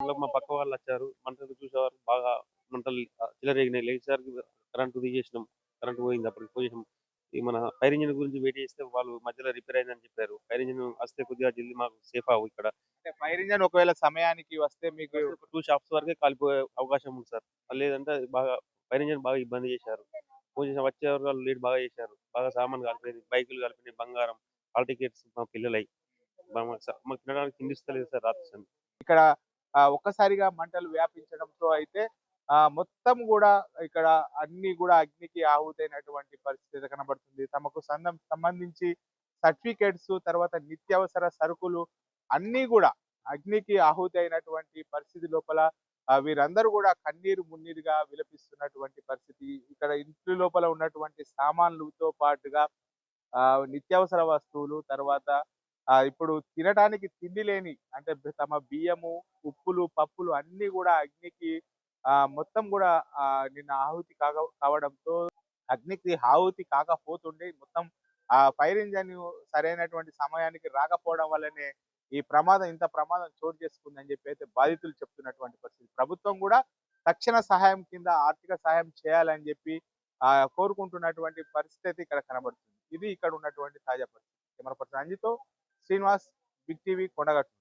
మళ్ళా మా పక్క వాళ్ళొచ్చారు. మంటలు చూసేవారు బాగా మంటలు చెలరేగినాయి. లేచేసరికి కరెంట్ తీసేసినాం. కరెంట్ పోయింది. అప్పటికి పోయేసాం. ఈ మన ఫైర్ ఇంజిన్ గురించి వెయిట్ చేస్తే వాళ్ళు మధ్యలో రిపేర్ అయిందని చెప్పారు. ఫైర్ ఇంజిన్ వస్తే కొద్దిగా జల్ది మాకు సేఫ్ అవ్వు ఇక్కడ. అంటే ఫైర్ ఇంజిన్ ఒకవేళ సమయానికి వస్తే మీకు ఫస్ట్ ఒక 2 షాప్స్ వరకే కాలిపోయే అవకాశం ఉంది సార్. లేదంటే అది బాగా ఫైర్ ఇంజిన్ బాగా ఇబ్బంది చేశారు. ఫోన్ చేసిన వచ్చేవారు వాళ్ళు లేట్ బాగా చేశారు. బాగా సామాన్లు కాలిపోయింది. బైకులు కాలిపోయినాయి. బంగారం, హాల్ టికెట్స్ మా పిల్లలయి. మాకు తినడానికి తిండి ఇస్తలేదు సార్ రాత్రి సమయం. ఇక్కడ ఒక్కసారిగా మంటలు వ్యాపించడంతో అయితే మొత్తం గూడా ఇక్కడ అన్నీ గూడా అగ్నికి ఆహుతైనటువంటి పరిస్థితి అయితే కనబడుతుంది. తమకు సంబంధించి సర్టిఫికేట్స్ తర్వాత నిత్యావసర సరుకులు అన్నీ గూడా అగ్నికి ఆహుతి అయినటువంటి పరిస్థితి లోపల వీరందరూ గూడా కన్నీరు మున్నీరుగా విలపిస్తున్నటువంటి పరిస్థితి. ఇక్కడ ఇంటి లోపల ఉన్నటువంటి సామాన్లుతో పాటుగా నిత్యావసర వస్తువులు తర్వాత ఇప్పుడు తినటానికి తిండి లేని అంటే తమ బియ్యము, ఉప్పులు, పప్పులు అన్నీ గూడా అగ్నికి మొత్తం గూడా నిన్న ఆహుతి కావడంతో అగ్నికి ఆహుతి కాకపోతుండే మొత్తం ఫైర్ ఇంజిన్ సరైనటువంటి సమయానికి రాకపోవడం వల్లనే ఇంత ప్రమాదం చోటు చేసుకుందని చెప్పి అయితే బాధితులు చెప్తున్నటువంటి పరిస్థితి. ప్రభుత్వం గూడా తక్షణ సహాయం కింద ఆర్థిక సహాయం చేయాలని జెప్పి కోరుకుంటున్నటువంటి పరిస్థితి అయితే ఇక్కడ కనబడుతుంది. ఇది ఇక్కడ ఉన్నటువంటి తాజా పరిస్థితి. కెమెరా పర్సన్ అంజితో శ్రీనివాస్, బిగ్ టీవీ, కొండగట్టు.